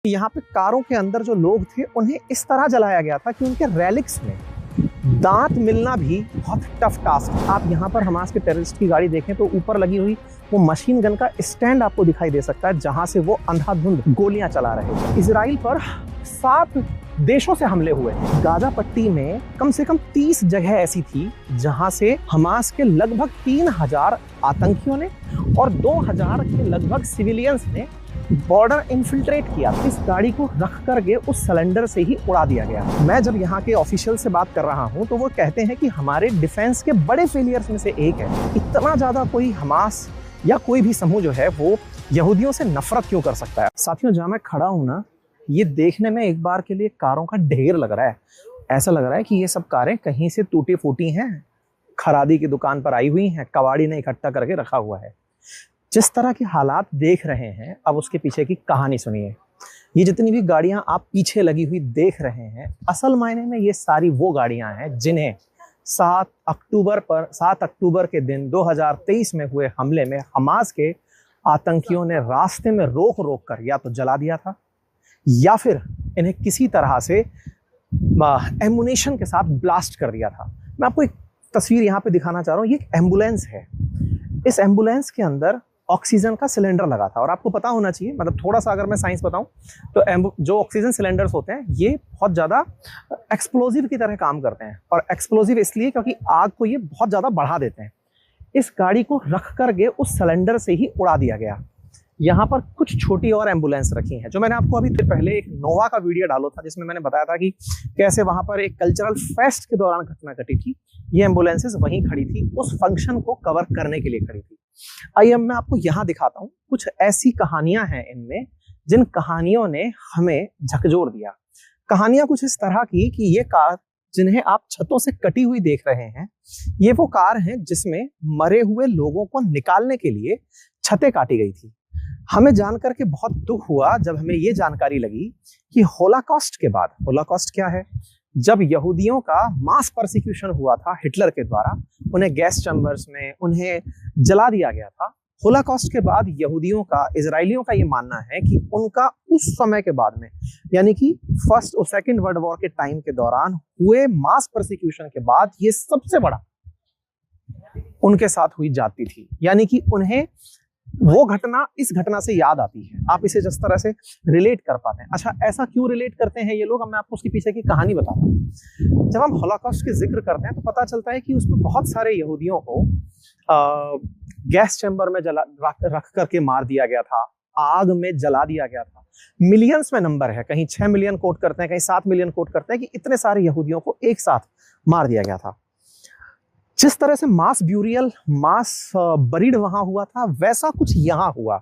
यहाँ पे कारों के अंदर जो लोग थे उन्हें इस तरह जलाया गया था कि उनके रेलिक्स में दांत मिलना भी बहुत टफ टास्क था। आप यहाँ पर हमास के टेररिस्ट की गाड़ी देखें तो ऊपर लगी हुई वो मशीन गन का स्टैंड आपको दिखाई दे सकता है, जहां से वो अंधाधुंध गोलियां चला रहे थे। इजराइल पर 7 देशों से हमले हुए। गाजा पट्टी में कम से कम 30 जगह ऐसी थी जहां से हमास के लगभग 3000 आतंकियों ने और 2000 के लगभग सिविलियंस ने बॉर्डर इन्फिल्ट्रेट किया। इस गाड़ी को रख करके उस सिलेंडर से ही उड़ा दिया गया। मैं जब यहाँ के ऑफिशियल से बात कर रहा हूँ तो वो कहते हैं कि हमारे डिफेंस के बड़े फेलियर्स में से एक है। इतना ज्यादा कोई हमास या कोई भी समूह जो है वो यहूदियों से नफरत क्यों कर सकता है। साथियों, जहाँ मैं खड़ा हूँ ना, ये देखने में एक बार के लिए कारों का ढेर लग रहा है। ऐसा लग रहा है कि ये सब कारें कहीं से टूटी फूटी हैं, खरादी की दुकान पर आई हुई हैं, कबाड़ी ने इकट्ठा करके रखा हुआ है। जिस तरह के हालात देख रहे हैं, अब उसके पीछे की कहानी सुनिए। ये जितनी भी गाड़ियां आप पीछे लगी हुई देख रहे हैं, असल मायने में ये सारी वो गाड़ियां हैं जिन्हें 7 अक्टूबर के दिन 2023 में हुए हमले में हमास के आतंकियों ने रास्ते में रोक कर या तो जला दिया था या फिर इन्हें किसी तरह से एमुनेशन के साथ ब्लास्ट कर दिया था। मैं आपको एक तस्वीर यहाँ पे दिखाना चाह रहा हूँ। ये एक एम्बुलेंस है। इस एम्बुलेंस के अंदर ऑक्सीजन का सिलेंडर लगा था और आपको पता होना चाहिए, मतलब थोड़ा सा अगर मैं साइंस बताऊं तो जो ऑक्सीजन सिलेंडर्स होते हैं ये बहुत ज़्यादा एक्सप्लोजिव की तरह काम करते हैं। और एक्सप्लोजिव इसलिए क्योंकि आग को ये बहुत ज़्यादा बढ़ा देते हैं। इस गाड़ी को रख करके उस सिलेंडर से ही उड़ा दिया गया। यहाँ पर कुछ छोटी और एम्बुलेंस रखी हैं, जो मैंने आपको अभी पहले एक नोवा का वीडियो डाला था जिसमें मैंने बताया था कि कैसे वहां पर एक कल्चरल फेस्ट के दौरान घटना घटी थी। ये एम्बुलेंसेस वहीं खड़ी थी, उस फंक्शन को कवर करने के लिए खड़ी थी। आइए अब मैं आपको यहाँ दिखाता हूँ। कुछ ऐसी कहानियां हैं इनमें जिन कहानियों ने हमें झकझोर दिया। कहानियां कुछ इस तरह की कि ये कार जिन्हें आप छतों से कटी हुई देख रहे हैं, ये वो कार हैं जिसमें मरे हुए लोगों को निकालने के लिए छतें काटी गई थी। हमें जानकर के बहुत दुख हुआ जब हमें ये जानकारी लगी कि होलोकॉस्ट के बाद, होलोकॉस्ट क्या है? जब यहूदियों का मास परसिक्यूशन हुआ था हिटलर के द्वारा, उन्हें गैस चैम्बर्स में उन्हें जला दिया गया था। होलोकॉस्ट के बाद यहूदियों का, इजरायलियों का ये मानना है कि उनका उस समय के बाद में, यानी कि फर्स्ट और सेकंड वर्ल्ड वॉर के टाइम के दौरान हुए मास परसिक्यूशन के बाद ये सबसे बड़ा उनके साथ हुई जाती थी। यानी कि उन्हें वो घटना इस घटना से याद आती है। आप इसे जिस तरह से रिलेट कर पाते हैं। अच्छा, ऐसा क्यों रिलेट करते हैं ये लोग? अब मैं आपको उसके पीछे की कहानी बताता हूँ। जब हम होलोकॉस्ट के जिक्र करते हैं तो पता चलता है कि उसमें बहुत सारे यहूदियों को गैस चैम्बर में रख करके मार दिया गया था, आग में जला दिया गया था। मिलियंस में नंबर है, कहीं 6 मिलियन कोट करते हैं, कहीं 7 मिलियन कोट करते हैं कि इतने सारे यहूदियों को एक साथ मार दिया गया था। जिस तरह से मास ब्यूरियल, मास बरीड वहां हुआ था, वैसा कुछ यहाँ हुआ।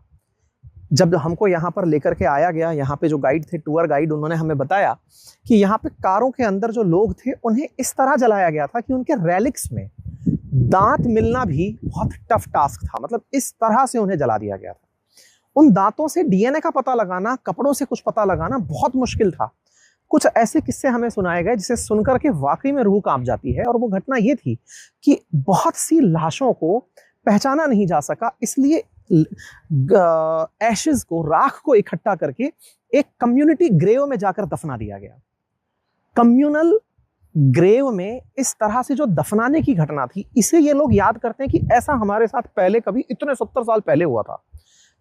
जब हमको यहाँ पर लेकर के आया गया, यहाँ पे जो गाइड थे, टूर गाइड, उन्होंने हमें बताया कि यहाँ पे कारों के अंदर जो लोग थे उन्हें इस तरह जलाया गया था कि उनके रेलिक्स में दांत मिलना भी बहुत टफ टास्क था। मतलब इस तरह से उन्हें जला दिया गया था। उन दांतों से डीएनए का पता लगाना, कपड़ों से कुछ पता लगाना बहुत मुश्किल था। कुछ ऐसे किस्से हमें सुनाए गए जिसे सुनकर के वाकई में रूह कांप जाती है। और वो घटना ये थी कि बहुत सी लाशों को पहचाना नहीं जा सका, इसलिए एशेस को, राख को इकट्ठा करके एक कम्युनिटी ग्रेव में जाकर दफना दिया गया। कम्युनल ग्रेव में इस तरह से जो दफनाने की घटना थी, इसे ये लोग याद करते हैं कि ऐसा हमारे साथ पहले कभी इतने 70 साल पहले हुआ था।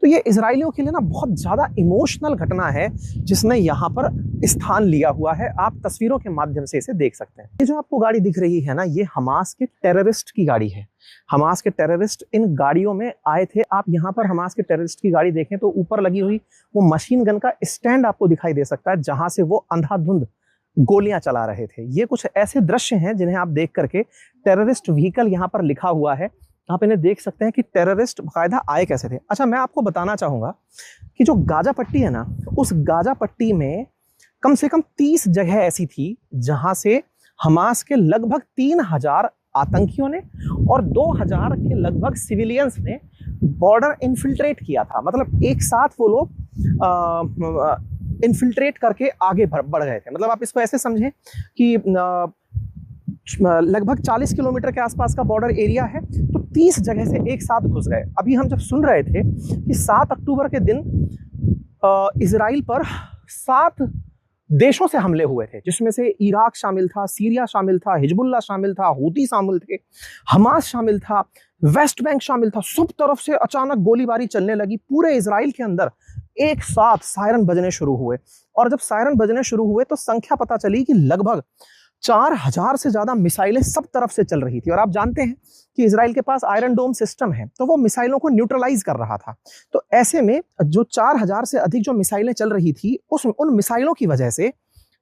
तो ये इजरायलियों के लिए ना बहुत ज्यादा इमोशनल घटना है जिसने यहाँ पर स्थान लिया हुआ है। आप तस्वीरों के माध्यम से इसे देख सकते हैं। ये जो आपको गाड़ी दिख रही है ना, ये हमास के टेररिस्ट की गाड़ी है। हमास के टेररिस्ट इन गाड़ियों में आए थे। आप यहाँ पर हमास के टेररिस्ट की गाड़ी देखें तो ऊपर लगी हुई वो मशीन गन का स्टैंड आपको दिखाई दे सकता है, जहां से वो अंधाधुंध गोलियां चला रहे थे। ये कुछ ऐसे दृश्य हैं जिन्हें आप देख करके, टेररिस्ट व्हीकल यहाँ पर लिखा हुआ है, आप इन्हें देख सकते हैं कि टेररिस्ट बाकायदा आए कैसे थे। अच्छा, मैं आपको बताना चाहूंगा कि जो गाजा पट्टी है ना, उस गाजा पट्टी में कम से कम 30 जगह ऐसी थी जहां से हमास के लगभग 3000 आतंकियों ने और 2000 के लगभग सिविलियंस ने बॉर्डर इन्फिल्ट्रेट किया था। मतलब एक साथ वो लोग इन्फिल्ट्रेट करके आगे बढ़ गए थे। मतलब आप इसको ऐसे समझें कि लगभग 40 किलोमीटर के आसपास का बॉर्डर एरिया है, तो 30 जगह से एक साथ घुस गए। अभी हम जब सुन रहे थे कि 7 अक्टूबर के दिन इजराइल पर 7 देशों से हमले हुए थे, जिसमें से इराक शामिल था, सीरिया शामिल था, हिजबुल्लाह शामिल था, हूती शामिल थे, हमास शामिल था, वेस्ट बैंक शामिल था। सब तरफ से अचानक गोलीबारी चलने लगी पूरे इजराइल के अंदर। एक साथ सायरन बजने शुरू हुए, और जब सायरन बजने शुरू हुए तो संख्या पता चली कि लगभग 4000 से ज्यादा मिसाइलें सब तरफ से चल रही थी। और आप जानते हैं कि इजराइल के पास आयरन डोम सिस्टम है, तो वो मिसाइलों को न्यूट्रलाइज कर रहा था। तो ऐसे में जो 4000 से अधिक जो मिसाइलें चल रही थी, उन मिसाइलों की वजह से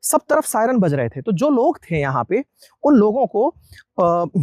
सब तरफ सायरन बज रहे थे। तो जो लोग थे यहाँ पे, उन लोगों को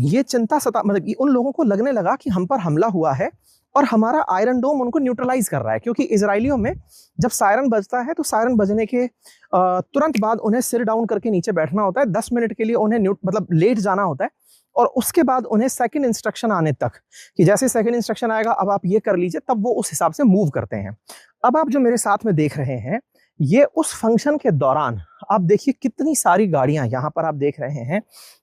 ये चिंता मतलब उन लोगों को लगने लगा कि हम पर हमला हुआ है और हमारा आयरन डोम उनको न्यूट्रलाइज कर रहा है। क्योंकि इजरायलियों में जब सायरन बजता है तो सायरन बजने के तुरंत बाद उन्हें सिर डाउन करके नीचे बैठना होता है। 10 मिनट के लिए उन्हें मतलब लेट जाना होता है, और उसके बाद उन्हें सेकंड इंस्ट्रक्शन आने तक, कि जैसे सेकंड इंस्ट्रक्शन आएगा अब आप ये कर लीजिए, तब वो उस हिसाब से मूव करते हैं। अब आप जो मेरे साथ में देख रहे हैं, ये उस फंक्शन के दौरान आप देखिए कितनी सारी गाड़ियां यहाँ पर आप देख रहे हैं।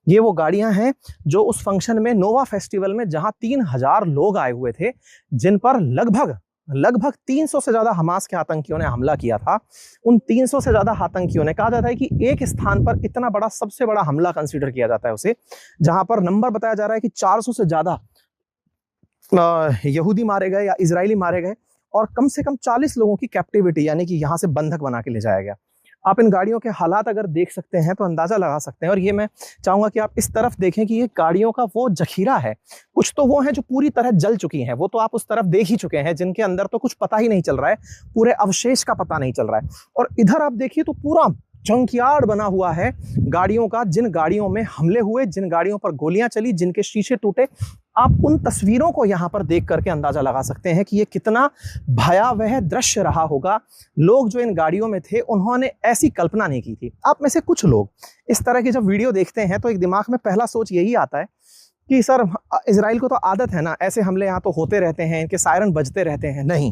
ये वो गाड़ियां हैं जो उस फंक्शन में, नोवा फेस्टिवल में, जहां 3000 लोग आए हुए थे, जिन पर लगभग 300 से ज्यादा हमास के आतंकियों ने हमला किया था। उन 300 से ज्यादा आतंकियों ने, कहा जाता है कि एक स्थान पर इतना बड़ा, सबसे बड़ा हमला कंसीडर किया जाता है उसे, जहां पर नंबर बताया जा रहा है कि 400 से ज्यादा यहूदी मारे गए या इजरायली मारे गए, और कम से कम 40 लोगों की कैप्टिविटी, यानी कि यहां से बंधक बना के ले जाया गया। आप इन गाड़ियों के हालात अगर देख सकते हैं तो अंदाजा लगा सकते हैं। और ये मैं चाहूंगा कि आप इस तरफ देखें कि ये गाड़ियों का वो जखीरा है। कुछ तो वो हैं जो पूरी तरह जल चुकी हैं, वो तो आप उस तरफ देख ही चुके हैं, जिनके अंदर तो कुछ पता ही नहीं चल रहा है, पूरे अवशेष का पता नहीं चल रहा है। और इधर आप देखिए तो पूरा जंकयार्ड बना हुआ है गाड़ियों का, जिन गाड़ियों में हमले हुए, जिन गाड़ियों पर गोलियां चली, जिनके शीशे टूटे। आप उन तस्वीरों को यहां पर देख करके अंदाजा लगा सकते हैं कि ये कितना भयावह दृश्य रहा होगा। लोग जो इन गाड़ियों में थे, उन्होंने ऐसी कल्पना नहीं की थी। आप में से कुछ लोग इस तरह की जब वीडियो देखते हैं तो एक दिमाग में पहला सोच यही आता है कि सर, इजराइल को तो आदत है ना, ऐसे हमले यहाँ तो होते रहते हैं, इनके सायरन बजते रहते हैं। नहीं,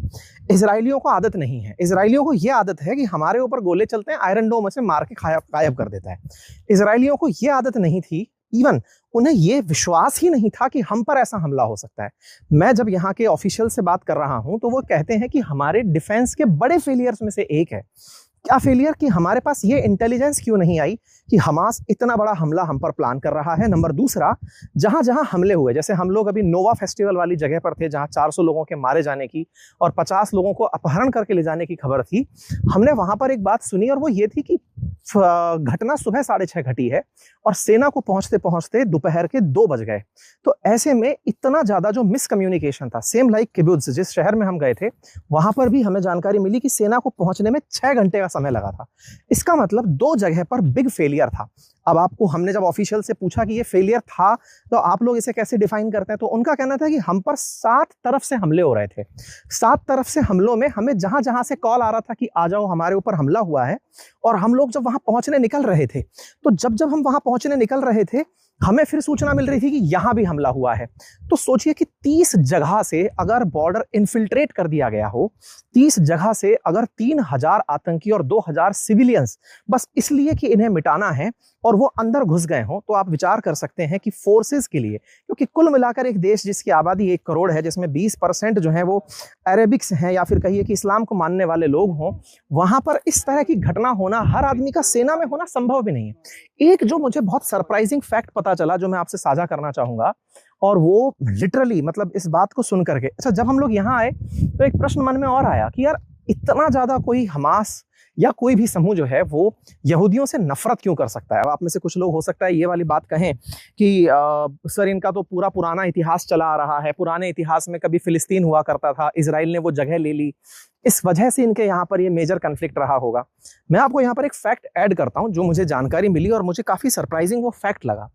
इजरायलियों को आदत नहीं है। इजरायलियों को ये आदत है कि हमारे ऊपर गोले चलते हैं, आयरन डोम से मार के गायब कर देता है। इजरायलियों को ये आदत नहीं थी, इवन उन्हें ये विश्वास ही नहीं था कि हम पर ऐसा हमला हो सकता है। मैं जब यहाँ के ऑफिशियल से बात कर रहा हूं तो वो कहते हैं कि हमारे डिफेंस के बड़े फेलियर्स में से एक है। क्या फेलियर? कि हमारे पास ये इंटेलिजेंस क्यों नहीं आई कि हमास इतना बड़ा हमला हम पर प्लान कर रहा है। नंबर दूसरा, जहां जहां हमले हुए, जैसे हम लोग अभी नोवा फेस्टिवल वाली जगह पर थे, जहां 400 लोगों के मारे जाने की और 50 लोगों को अपहरण करके ले जाने की खबर थी, हमने वहां पर एक बात सुनी, और वो ये थी कि घटना सुबह 6:30 घटी है और सेना को पहुंचते पहुंचते दोपहर के 2 बज गए। तो ऐसे में इतना ज्यादा जो मिसकम्युनिकेशन था, सेम लाइक किबुत्ज, जिस शहर में हम गए थे, वहां पर भी हमें जानकारी मिली कि सेना को पहुंचने में 6 घंटे का समय लगा था। इसका मतलब 2 जगह पर बिग फेलियर था। अब आपको, हमने जब ऑफिशियल से पूछा कि ये फेलियर था तो आप लोग इसे कैसे डिफाइन करते हैं, तो उनका कहना था कि हम पर 7 तरफ से हमले हो रहे थे। 7 तरफ से हमलों में हमें जहां जहां से कॉल आ रहा था कि आ जाओ, हमारे ऊपर हमला हुआ है, और हम लोग जब वहां पहुंचने निकल रहे थे, तो जब हम वहां पहुंचने निकल रहे थे, हमें फिर सूचना मिल रही थी कि यहां भी हमला हुआ है। तो सोचिए कि 30 जगह से अगर बॉर्डर इन्फिल्ट्रेट कर दिया गया हो, 30 जगह से अगर 3000 आतंकी और 2000 सिविलियंस बस इसलिए कि इन्हें मिटाना है और वो अंदर घुस गए हों, तो आप विचार कर सकते हैं कि फोर्सेस के लिए, क्योंकि कुल मिलाकर एक देश जिसकी आबादी 1 करोड़ है, जिसमें 20% जो है वो अरेबिक्स हैं या फिर कहिए कि इस्लाम को मानने वाले लोग हों, वहां पर इस तरह की घटना होना, हर आदमी का सेना में होना संभव भी नहीं है। एक जो मुझे बहुत सरप्राइजिंग फैक्ट पता चला, जो मैं आपसे साझा करना चाहूंगा, और वो लिटरली, मतलब इस बात को सुन करके, अच्छा, जब हम लोग यहाँ आए तो एक प्रश्न मन में और आया कि यार, इतना ज्यादा कोई हमास या कोई भी समूह जो है वो यहूदियों से नफरत क्यों कर सकता है। अब आप में से कुछ लोग हो सकता है ये वाली बात कहें कि सर, इनका तो पूरा पुराना इतिहास चला आ रहा है, पुराने इतिहास में कभी फिलिस्तीन हुआ करता था, इजराइल ने वो जगह ले ली, इस वजह से इनके यहाँ पर ये मेजर कन्फ्लिक्ट रहा होगा। मैं आपको यहाँ पर एक फैक्ट ऐड करता हूँ जो मुझे जानकारी मिली और मुझे काफी सरप्राइजिंग वो फैक्ट लगा।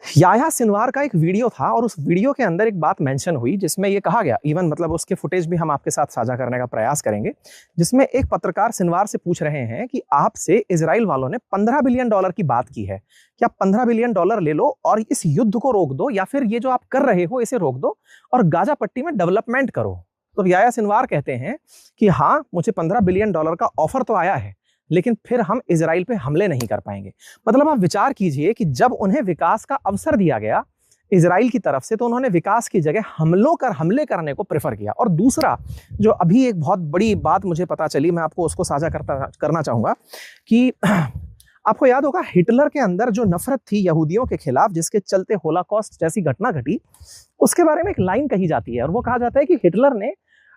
याह्या सिनवार का एक वीडियो था और उस वीडियो के अंदर एक बात मेंशन हुई जिसमें ये कहा गया, इवन मतलब उसके फुटेज भी हम आपके साथ साझा करने का प्रयास करेंगे, जिसमें एक पत्रकार सिनवार से पूछ रहे हैं कि आपसे इजराइल वालों ने $15 बिलियन की बात की है, क्या $15 बिलियन ले लो और इस युद्ध को रोक दो, या फिर ये जो आप कर रहे हो इसे रोक दो और गाजा पट्टी में डेवलपमेंट करो। तो याह्या सिनवार कहते हैं कि हाँ, मुझे $15 बिलियन का ऑफर तो आया है, लेकिन फिर हम इजराइल पे हमले नहीं कर पाएंगे। मतलब आप विचार कीजिए कि जब उन्हें विकास का अवसर दिया गया, इजराइल की तरफ से, तो उन्होंने विकास की जगह हमले करने को प्रेफर किया। और दूसरा जो अभी एक बहुत बड़ी बात मुझे पता चली, मैं आपको उसको साझा करना चाहूंगा कि आपको याद होगा हिटलर के अंदर जो नफरत थी यहूदियों के खिलाफ, जिसके चलते होलोकॉस्ट जैसी घटना घटी, उसके बारे में एक लाइन कही जाती है और वो कहा जाता है कि हिटलर ने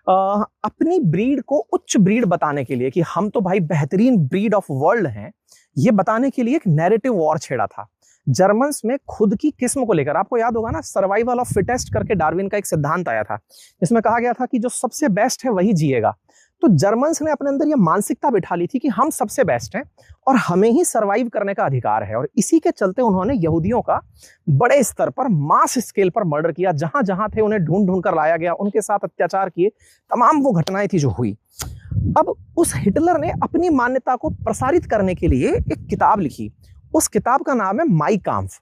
अपनी ब्रीड को उच्च ब्रीड बताने के लिए कि हम तो भाई बेहतरीन ब्रीड ऑफ वर्ल्ड हैं, ये बताने के लिए एक नैरेटिव वॉर छेड़ा था जर्मन्स में खुद की किस्म को लेकर। आपको याद होगा ना, सर्वाइवल ऑफ फिटेस्ट करके डार्विन का एक सिद्धांत आया था, जिसमें कहा गया था कि जो सबसे बेस्ट है वही जिएगा। तो जर्मन्स ने अपने अंदर यह मानसिकता बिठा ली थी कि हम सबसे बेस्ट हैं और हमें ही सरवाइव करने का अधिकार है, और इसी के चलते उन्होंने यहूदियों का बड़े स्तर पर मास स्केल पर मर्डर किया। जहां जहां थे उन्हें ढूंढ ढूंढ कर लाया गया, उनके साथ अत्याचार किए, तमाम वो घटनाएं थी जो हुई। अब उस हिटलर ने अपनी मान्यता को प्रसारित करने के लिए एक किताब लिखी। उस किताब का नाम है माई काम्फ,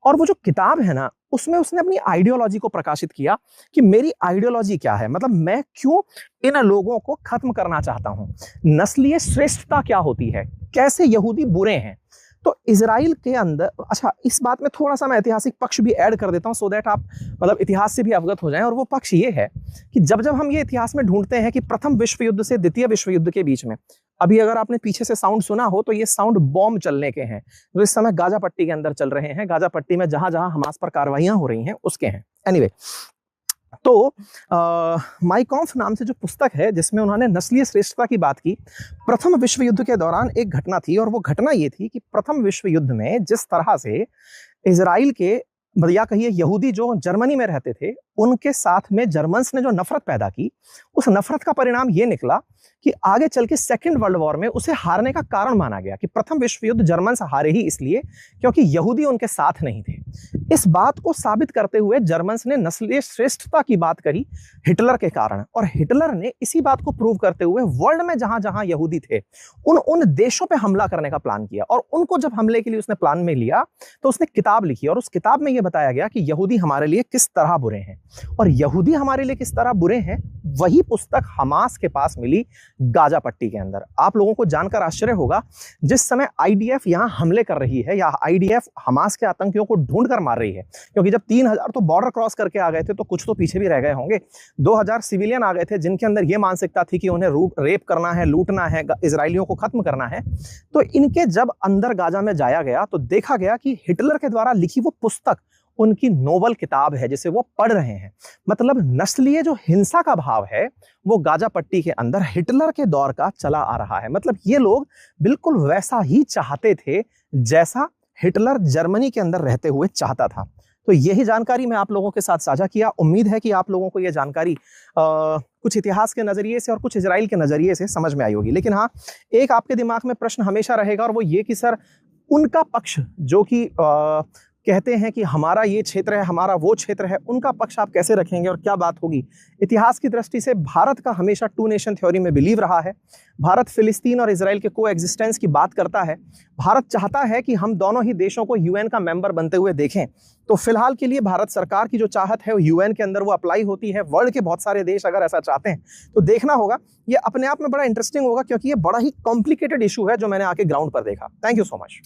और वो जो किताब है ना, उसमें उसने अपनी आइडियोलॉजी को प्रकाशित किया कि मेरी आइडियोलॉजी क्या है, मतलब मैं क्यों इन लोगों को खत्म करना चाहता हूं, नस्लीय श्रेष्ठता क्या होती है, कैसे यहूदी बुरे हैं। तो इजराइल के अंदर, अच्छा इस बात में थोड़ा सा मैं ऐतिहासिक पक्ष भी ऐड कर देता हूं सो दैट आप मतलब इतिहास से भी अवगत हो जाएं। और वो पक्ष ये है कि जब जब हम ये इतिहास में ढूंढते हैं कि प्रथम विश्व युद्ध से द्वितीय विश्व युद्ध के बीच में, अभी अगर आपने पीछे से साउंड सुना हो तो ये साउंड बॉम्ब चलने के हैं जो इस समय गाजा पट्टी के अंदर चल रहे हैं। गाजा पट्टी में जहां जहां हमास पर कार्रवाइयां हो रही हैं उसके हैं। एनीवे, तो माई काम्फ नाम से जो पुस्तक है जिसमें उन्होंने नस्लीय श्रेष्ठता की बात की, प्रथम विश्व युद्ध के दौरान एक घटना थी, और वो घटना ये थी कि प्रथम विश्व युद्ध में जिस तरह से इजराइल के या कहिए यहूदी जो जर्मनी में रहते थे, उनके साथ में जर्मन्स ने जो नफरत पैदा की, उस नफरत का परिणाम ये निकला कि आगे चल के सेकेंड वर्ल्ड वॉर में उसे हारने का कारण माना गया कि प्रथम विश्व युद्ध जर्मन से हारे ही इसलिए क्योंकि यहूदी उनके साथ नहीं थे। इस बात को साबित करते हुए जर्मन्स ने नस्लीय श्रेष्ठता की बात करी हिटलर के कारण, और हिटलर ने इसी बात को प्रूव करते हुए वर्ल्ड में जहां जहां यहूदी थे उन देशों पे हमला करने का प्लान किया। और उनको जब हमले के लिए उसने प्लान में लिया तो उसने किताब लिखी, और उस किताब में यह बताया गया कि यहूदी हमारे लिए किस तरह बुरे हैं, और यहूदी हमारे लिए किस तरह बुरे हैं वही पुस्तक हमास के पास मिली गाजा पट्टी के अंदर। आप लोगों को जानकर आश्चर्य होगा, जिस समय आईडीएफ यहां हमले कर रही है या आईडीएफ हमास के आतंकियों को ढूंढ कर मार रही है, क्योंकि जब 3000 तो बॉर्डर क्रॉस करके आ गए थे तो कुछ तो पीछे भी रह गए होंगे, 2000 सिविलियन आ गए थे जिनके अंदर यह मानसिकता थी कि उन्हें रेप करना है, लूटना है, इजरायलियों को खत्म करना है। तो इनके जब अंदर गाजा में जाया गया तो देखा गया कि हिटलर के द्वारा लिखी वो पुस्तक उनकी नोबल किताब है जिसे वो पढ़ रहे हैं। मतलब नस्लीय जो हिंसा का भाव है वो गाजा पट्टी के अंदर हिटलर के दौर का चला आ रहा है। मतलब ये लोग बिल्कुल वैसा ही चाहते थे जैसा हिटलर जर्मनी के अंदर रहते हुए चाहता था। तो यही जानकारी मैं आप लोगों के साथ साझा किया। उम्मीद है कि आप लोगों को यह जानकारी कुछ इतिहास के नजरिए से और कुछ इजराइल के नजरिए से समझ में आई होगी। लेकिन हाँ, एक आपके दिमाग में प्रश्न हमेशा रहेगा, और वो ये कि सर उनका पक्ष जो कि कहते हैं कि हमारा ये क्षेत्र है, हमारा वो क्षेत्र है, उनका पक्ष आप कैसे रखेंगे और क्या बात होगी। इतिहास की दृष्टि से भारत का हमेशा 2 नेशन थ्योरी में बिलीव रहा है। भारत फिलिस्तीन और इजराइल के को एग्जिस्टेंस की बात करता है। भारत चाहता है कि हम दोनों ही देशों को यूएन का मेंबर बनते हुए देखें। तो फिलहाल के लिए भारत सरकार की जो चाहत है वो यूएन के अंदर वो अप्लाई होती है। वर्ल्ड के बहुत सारे देश अगर ऐसा चाहते हैं तो देखना होगा। ये अपने आप में बड़ा इंटरेस्टिंग होगा क्योंकि ये बड़ा ही कॉम्प्लिकेटेड इशू है जो मैंने आके ग्राउंड पर देखा। Thank you so much.